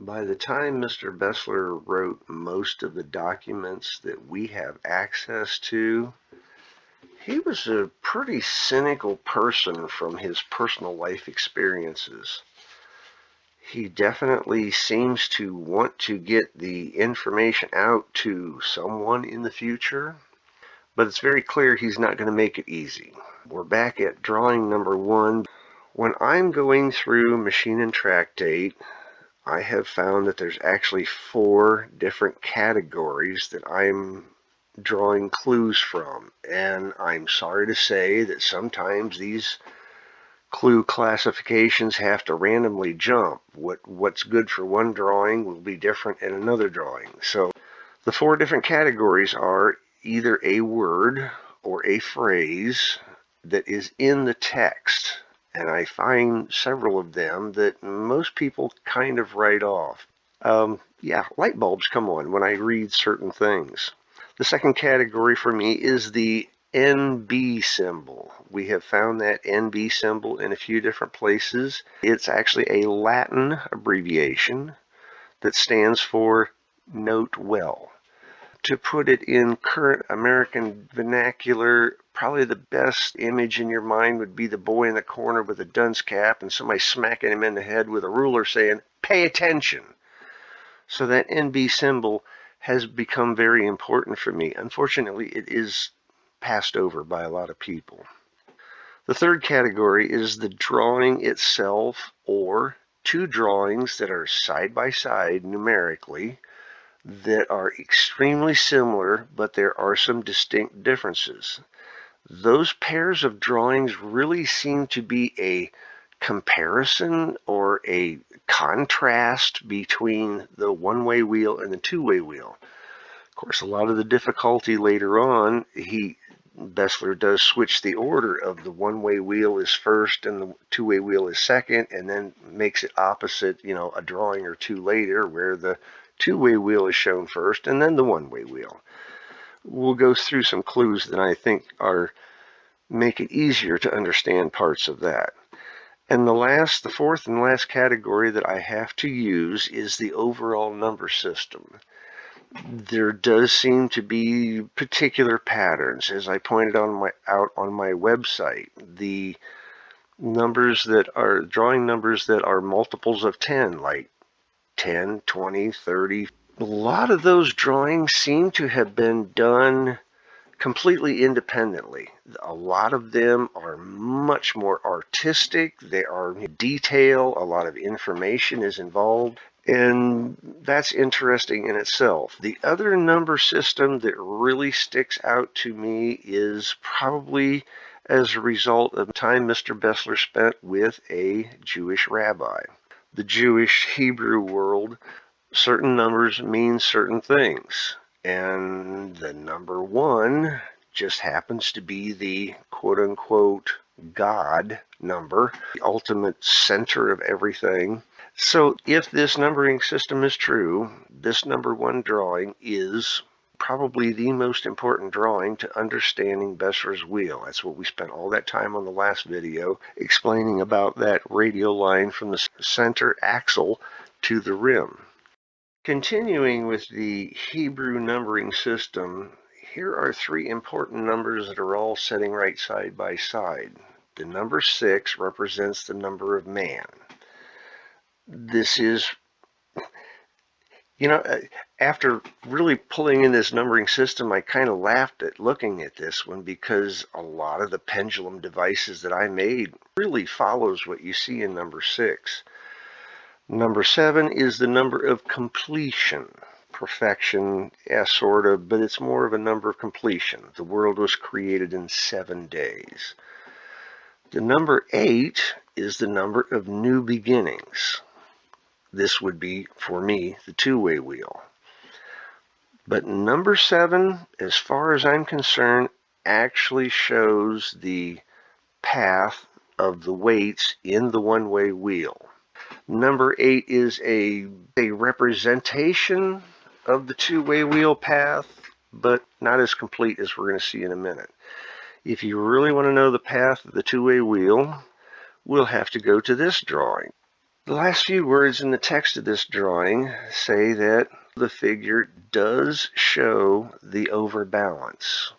By the time Mr. Bessler wrote most of the documents that we have access to, he was a pretty cynical person from his personal life experiences. He definitely seems to want to get the information out to someone in the future, but it's very clear he's not going to make it easy. We're back at drawing number 1. When I'm going through Machine and Track Date, I have found that there's actually 4 different categories that I'm drawing clues from, and I'm sorry to say that sometimes these clue classifications have to randomly jump. What's good for one drawing will be different in another drawing. So the 4 different categories are either a word or a phrase that is in the text. And I find several of them that most people kind of write off. Yeah, light bulbs come on when I read certain things. The second category for me is the NB symbol. We have found that NB symbol in a few different places. It's actually a Latin abbreviation that stands for note well. To put it in current American vernacular, probably the best image in your mind would be the boy in the corner with a dunce cap and somebody smacking him in the head with a ruler saying, "Pay attention." So that NB symbol has become very important for me. Unfortunately, it is passed over by a lot of people. The third category is the drawing itself, or 2 drawings that are side by side numerically that are extremely similar, but there are some distinct differences. Those pairs of drawings really seem to be a comparison or a contrast between the one-way wheel and the two-way wheel. Of course, a lot of the difficulty later on, Bessler does switch the order of the one-way wheel is first and the two-way wheel is second, and then makes it opposite, a drawing or 2 later, where the two-way wheel is shown first and then the one-way wheel. We'll go through some clues that I think make it easier to understand parts of that. And the 4th and last category that I have to use is the overall number system. There does seem to be particular patterns, as I pointed out on my website. The drawing numbers that are multiples of 10, like 10, 20, 30. A lot of those drawings seem to have been done completely independently. A lot of them are much more artistic. They are detail. A lot of information is involved. And that's interesting in itself. The other number system that really sticks out to me is probably as a result of time Mr. Bessler spent with a Jewish rabbi. The Jewish Hebrew world, certain numbers mean certain things. And the number 1 just happens to be the quote-unquote God number, the ultimate center of everything. So if this numbering system is true, this number 1 drawing is probably the most important drawing to understanding Bessler's wheel. That's what we spent all that time on the last video explaining about that radial line from the center axle to the rim. Continuing with the Hebrew numbering system, here are 3 important numbers that are all sitting right side by side. The number 6 represents the number of man. This is, after really pulling in this numbering system, I kind of laughed at looking at this one, because a lot of the pendulum devices that I made really follows what you see in number 6. Number 7 is the number of completion. Perfection, sort of, but it's more of a number of completion. The world was created in 7 days. The number 8 is the number of new beginnings. This would be, for me, the two-way wheel. But number 7, as far as I'm concerned, actually shows the path of the weights in the one-way wheel. Number 8 is a representation of the two-way wheel path, but not as complete as we're going to see in a minute. If you really want to know the path of the two-way wheel, we'll have to go to this drawing. The last few words in the text of this drawing say that the figure does show the overbalance.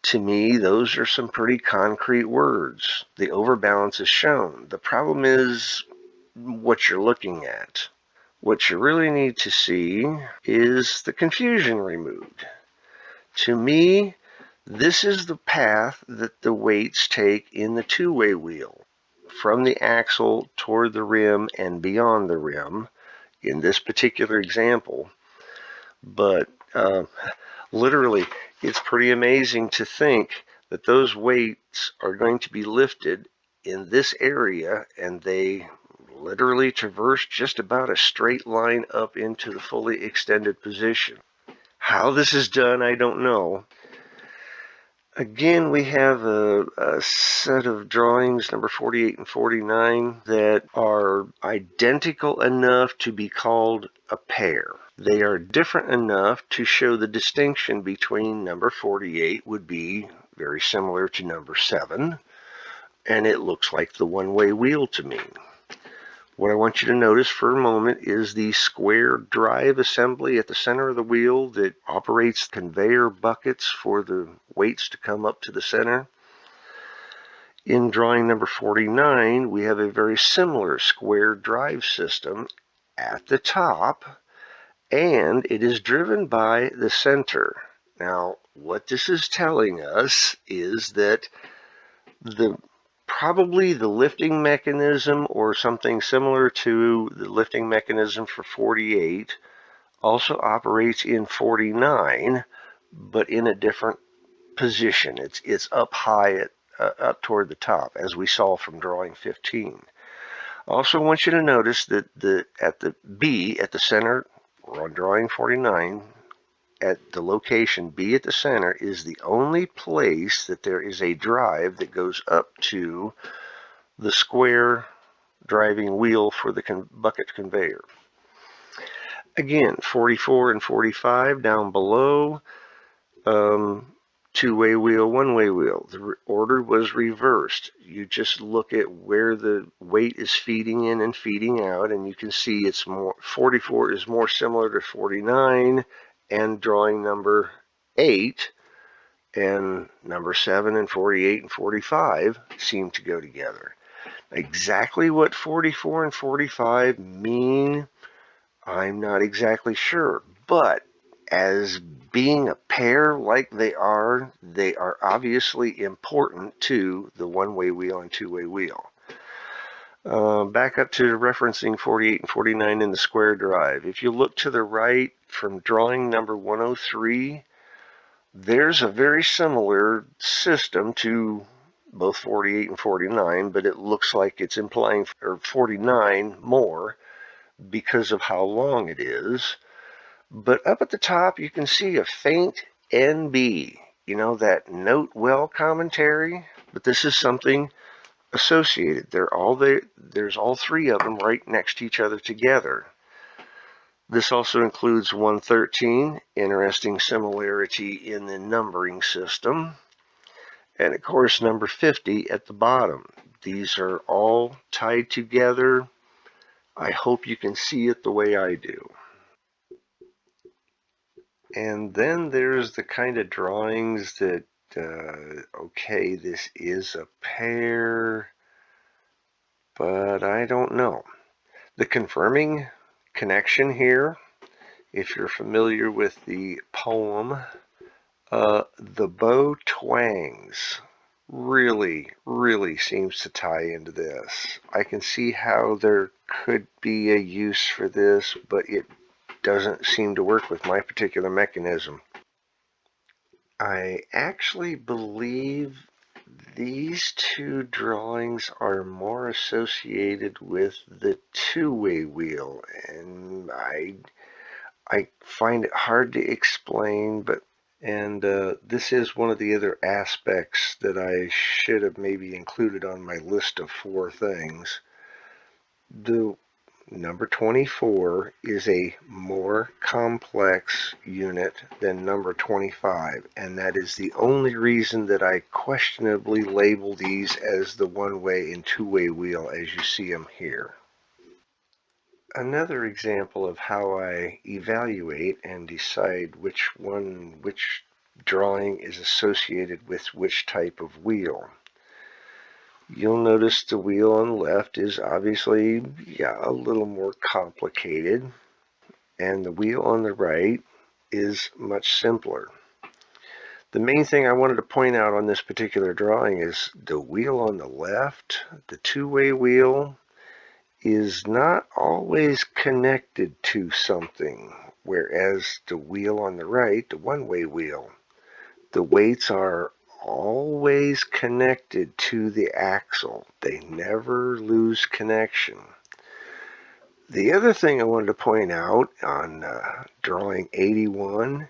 To me, those are some pretty concrete words. The overbalance is shown. The problem is what you're looking at. What you really need to see is the confusion removed. To me, this is the path that the weights take in the two-way wheel, from the axle toward the rim and beyond the rim in this particular example. But literally, it's pretty amazing to think that those weights are going to be lifted in this area, and they literally traverse just about a straight line up into the fully extended position. How this is done, I don't know. Again, we have a set of drawings, number 48 and 49, that are identical enough to be called a pair. They are different enough to show the distinction between number 48 would be very similar to number 7, and it looks like the one-way wheel to me. What I want you to notice for a moment is the square drive assembly at the center of the wheel that operates conveyor buckets for the weights to come up to the center. In drawing number 49, we have a very similar square drive system at the top, and it is driven by the center. Now, what this is telling us is that probably the lifting mechanism or something similar to the lifting mechanism for 48 also operates in 49, but in a different position. It's up high up toward the top, as we saw from drawing 15. Also want you to notice that at the B at the center, or on drawing 49, at the location B at the center is the only place that there is a drive that goes up to the square driving wheel for the bucket conveyor. Again, 44 and 45 down below, two-way wheel, one-way wheel. The order was reversed. You just look at where the weight is feeding in and feeding out, and you can see it's more 44 is more similar to 49, and drawing number 8 and number 7 and 48 and 45 seem to go together. Exactly what 44 and 45 mean, I'm not exactly sure, but as being a pair like they are obviously important to the one-way wheel and two-way wheel. Back up to referencing 48 and 49 in the square drive. If you look to the right from drawing number 103, there's a very similar system to both 48 and 49, but it looks like it's implying 49 more because of how long it is. But up at the top, you can see a faint NB, you know, that note well commentary, but this is something associated. There's all three of them right next to each other together. This also includes 113, interesting similarity in the numbering system. And of course, number 50 at the bottom. These are all tied together. I hope you can see it the way I do. And then there's the kind of drawings that, okay, this is a pair, but I don't know. The confirming connection here, if you're familiar with the poem, the bow twangs really seems to tie into this. I can see how there could be a use for this, but it doesn't seem to work with my particular mechanism. I actually believe these two drawings are more associated with the two-way wheel, and I find it hard to explain, but this is one of the other aspects that I should have maybe included on my list of 4 things. The number 24 is a more complex unit than number 25, and that is the only reason that I questionably label these as the one-way and two-way wheel as you see them here. Another example of how I evaluate and decide which drawing is associated with which type of wheel. You'll notice the wheel on the left is obviously, a little more complicated, and the wheel on the right is much simpler. The main thing I wanted to point out on this particular drawing is the wheel on the left, the two-way wheel, is not always connected to something, whereas the wheel on the right, the one-way wheel, the weights are always connected to the axle. They never lose connection. The other thing I wanted to point out on drawing 81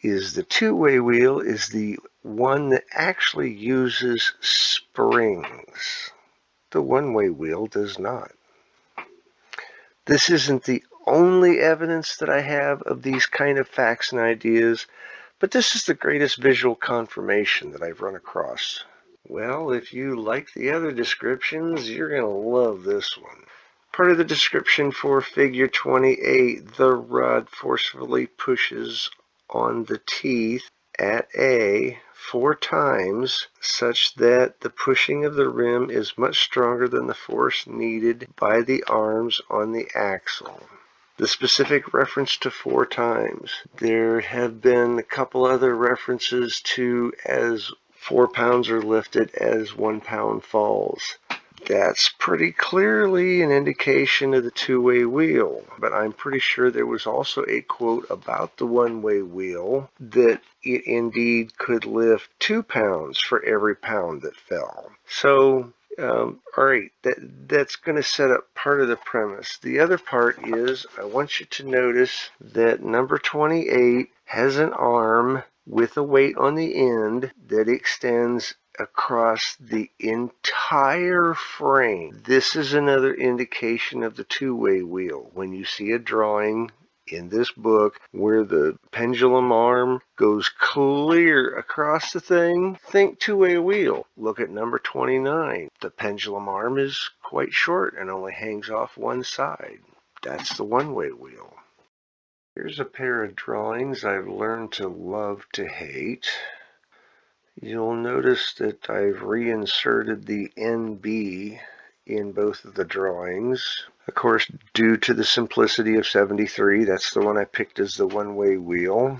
is the two-way wheel is the one that actually uses springs. The one-way wheel does not. This isn't the only evidence that I have of these kind of facts and ideas, but this is the greatest visual confirmation that I've run across. Well, if you like the other descriptions, you're going to love this one. Part of the description for figure 28, the rod forcefully pushes on the teeth at A 4 times, such that the pushing of the rim is much stronger than the force needed by the arms on the axle. The specific reference to 4 times. There have been a couple other references to as 4 pounds are lifted as 1 pound falls. That's pretty clearly an indication of the two-way wheel, but I'm pretty sure there was also a quote about the one-way wheel that it indeed could lift 2 pounds for every pound that fell. So, all right, that's going to set up part of the premise. The other part is I want you to notice that number 28 has an arm with a weight on the end that extends across the entire frame. This is another indication of the two-way wheel. When you see a drawing in this book where the pendulum arm goes clear across the thing, think two-way wheel. Look at number 29. The pendulum arm is quite short and only hangs off one side. That's the one-way wheel. Here's a pair of drawings I've learned to love to hate. You'll notice that I've reinserted the NB in both of the drawings. Of course, due to the simplicity of 73, that's the one I picked as the one-way wheel.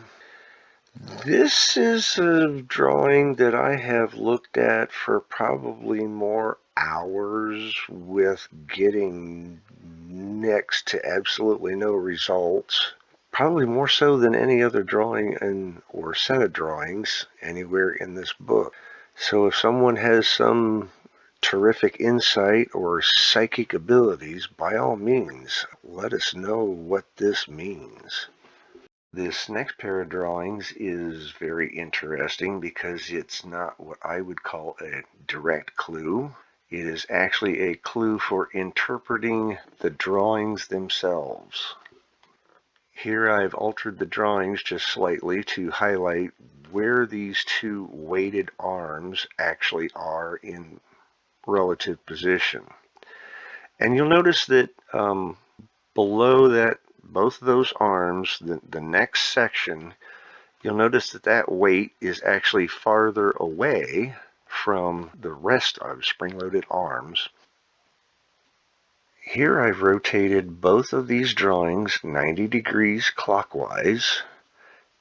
This is a drawing that I have looked at for probably more hours with getting next to absolutely no results. Probably more so than any other drawing or set of drawings anywhere in this book. So if someone has some terrific insight or psychic abilities, by all means, let us know what this means. This next pair of drawings is very interesting because it's not what I would call a direct clue. It is actually a clue for interpreting the drawings themselves. Here I've altered the drawings just slightly to highlight where these two weighted arms actually are in relative position. And you'll notice that below that, both of those arms, the next section, you'll notice that that weight is actually farther away from the rest of spring-loaded arms. Here I've rotated both of these drawings 90 degrees clockwise,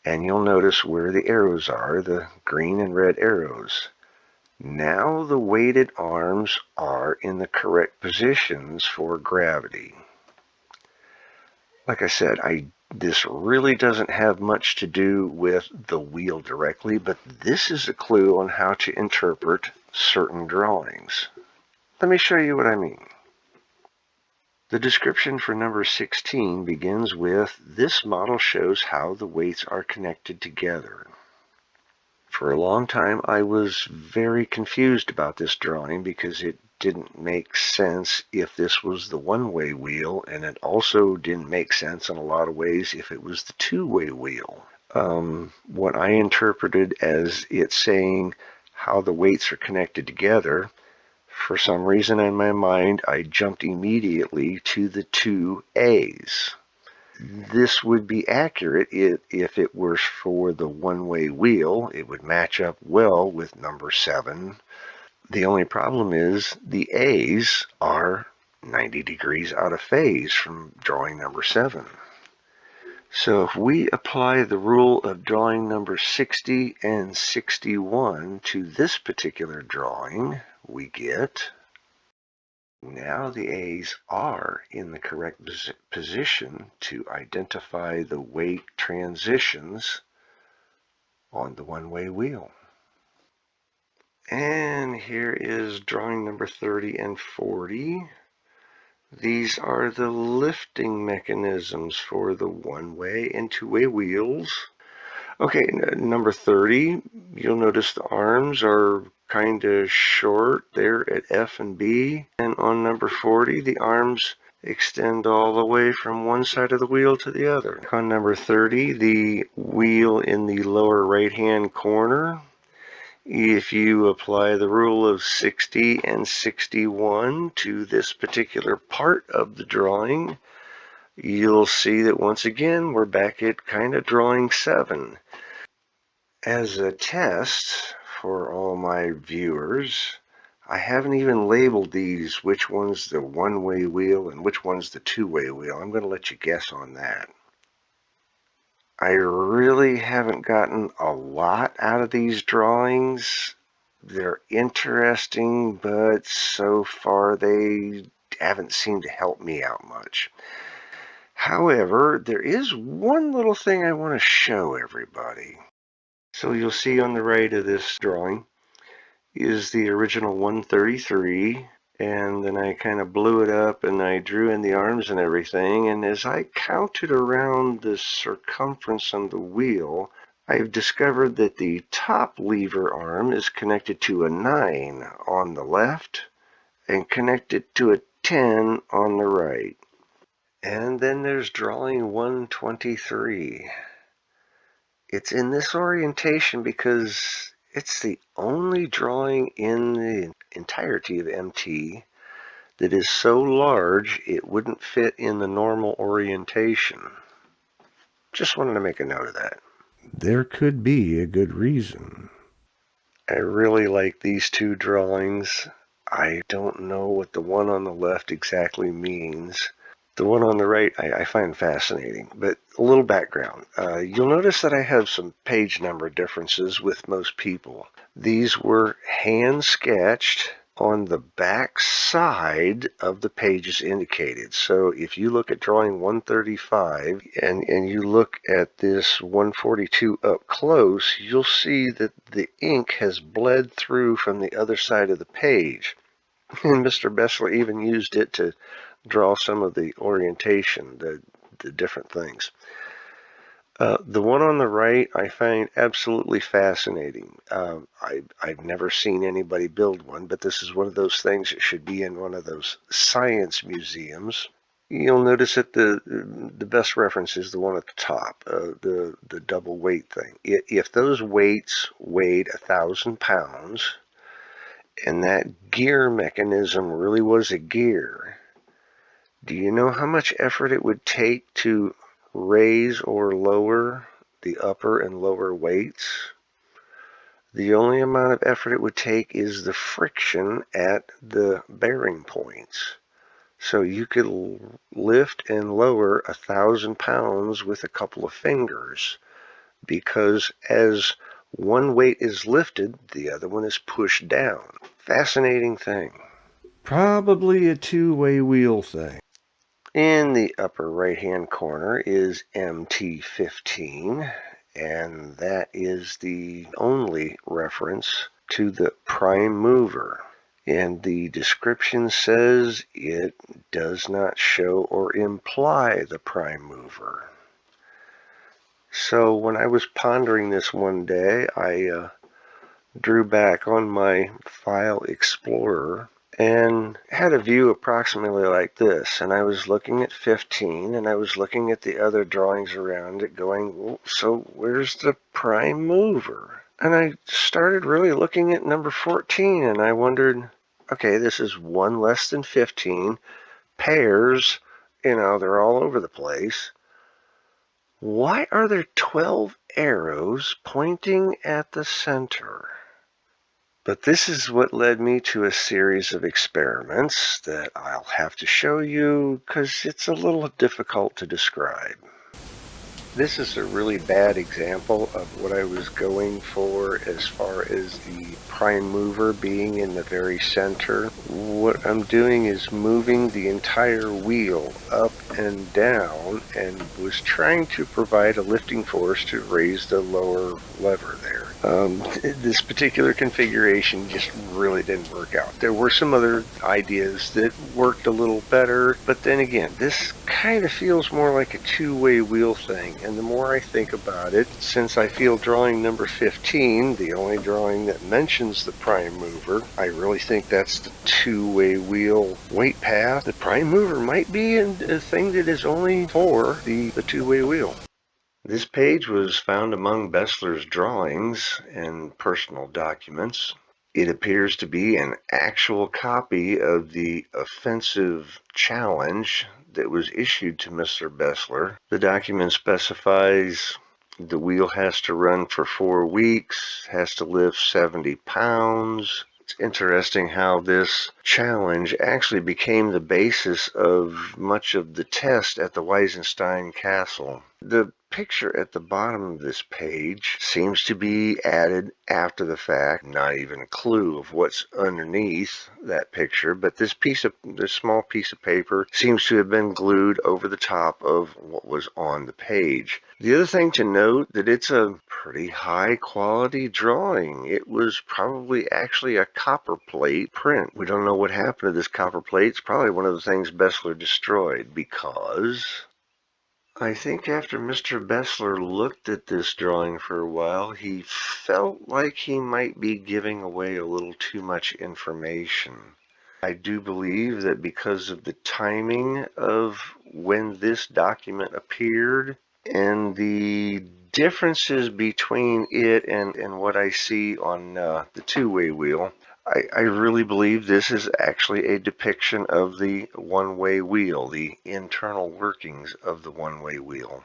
and you'll notice where the arrows are, the green and red arrows. Now the weighted arms are in the correct positions for gravity. Like I said, this really doesn't have much to do with the wheel directly, but this is a clue on how to interpret certain drawings. Let me show you what I mean. The description for number 16 begins with, this model shows how the weights are connected together. For a long time, I was very confused about this drawing because it didn't make sense if this was the one-way wheel, and it also didn't make sense in a lot of ways if it was the two-way wheel. What I interpreted as it saying how the weights are connected together, For some reason in my mind, I jumped immediately to the 2A's. This would be accurate if it were for the one-way wheel. It would match up well with number 7. The only problem is the A's are 90 degrees out of phase from drawing number 7. So if we apply the rule of drawing number 60 and 61 to this particular drawing, we get, now the A's are in the correct position to identify the weight transitions on the one-way wheel. And here is drawing number 30 and 40. These are the lifting mechanisms for the one-way and two-way wheels. Okay, number 30, you'll notice the arms are kind of short there at F and B. And on number 40, the arms extend all the way from one side of the wheel to the other. On number 30, the wheel in the lower right-hand corner, if you apply the rule of 60 and 61 to this particular part of the drawing, you'll see that once again we're back at kind of drawing 7. As a test for all my viewers, I haven't even labeled these, which one's the one-way wheel and which one's the two-way wheel. I'm going to let you guess on that. I really haven't gotten a lot out of these drawings. They're interesting, but so far they haven't seemed to help me out much. However, there is one little thing I want to show everybody. So you'll see on the right of this drawing is the original 133, and then I kind of blew it up and I drew in the arms and everything, and as I counted around the circumference on the wheel, I've discovered that the top lever arm is connected to a 9 on the left and connected to a 10 on the right. And then there's drawing 123. It's in this orientation because it's the only drawing in the entirety of MT that is so large it wouldn't fit in the normal orientation. Just wanted to make a note of that. There could be a good reason. I really like these two drawings. I don't know what the one on the left exactly means. The one on the right I find fascinating, but a little background. You'll notice that I have some page number differences with most people. These were hand sketched on the back side of the pages indicated. So if you look at drawing 135 and you look at this 142 up close, you'll see that the ink has bled through from the other side of the page. And Mr. Bessler even used it to draw some of the orientation, the different things. The one on the right I find absolutely fascinating. I've never seen anybody build one, but this is one of those things that should be in one of those science museums. You'll notice that the best reference is the one at the top, the double weight thing. If those weights weighed 1,000 pounds, and that gear mechanism really was a gear, do you know how much effort it would take to raise or lower the upper and lower weights? The only amount of effort it would take is the friction at the bearing points. So you could lift and lower 1,000 pounds with a couple of fingers, because as one weight is lifted, the other one is pushed down. Fascinating thing. Probably a two-way wheel thing. In the upper right-hand corner is MT15, and that is the only reference to the prime mover. And the description says it does not show or imply the prime mover. So when I was pondering this one day, I drew back on my File Explorer and had a view approximately like this. And I was looking at 15, and I was looking at the other drawings around it going, well, so where's the prime mover? And I started really looking at number 14, and I wondered, okay, this is 1 less than 15. Pairs, they're all over the place. Why are there 12 arrows pointing at the center? But this is what led me to a series of experiments that I'll have to show you because it's a little difficult to describe. This is a really bad example of what I was going for as far as the prime mover being in the very center. What I'm doing is moving the entire wheel up and down and was trying to provide a lifting force to raise the lower lever there. This particular configuration just really didn't work out. There were some other ideas that worked a little better, but then again, this kind of feels more like a two-way wheel thing, and the more I think about it, since I feel drawing number 15, the only drawing that mentions the prime mover, I really think that's the two-way wheel weight path. The prime mover might be a thing that is only for the two-way wheel. This page was found among Bessler's drawings and personal documents. It appears to be an actual copy of the offensive challenge that was issued to Mr. Bessler. The document specifies the wheel has to run for 4 weeks, has to lift 70 pounds. It's interesting how this challenge actually became the basis of much of the test at the Weisenstein Castle. The picture at the bottom of this page seems to be added after the fact, not even a clue of what's underneath that picture, but this small piece of paper seems to have been glued over the top of what was on the page. The other thing to note that it's a pretty high quality drawing. It was probably actually a copper plate print. We don't know what happened to this copper plate. It's probably one of the things Bessler destroyed, because I think after Mr. Bessler looked at this drawing for a while, he felt like he might be giving away a little too much information. I do believe that because of the timing of when this document appeared and the differences between it and what I see on the two-way wheel, I really believe this is actually a depiction of the one-way wheel, the internal workings of the one-way wheel.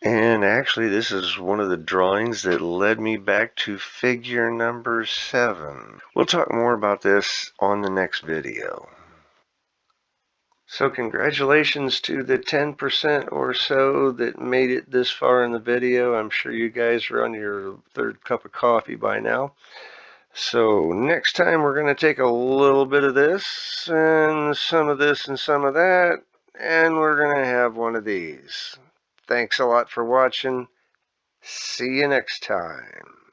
And actually, this is one of the drawings that led me back to figure number 7. We'll talk more about this on the next video. So congratulations to the 10% or so that made it this far in the video. I'm sure you guys are on your 3rd cup of coffee by now. So next time we're going to take a little bit of this and some of this and some of that, and we're going to have one of these. Thanks a lot for watching. See you next time.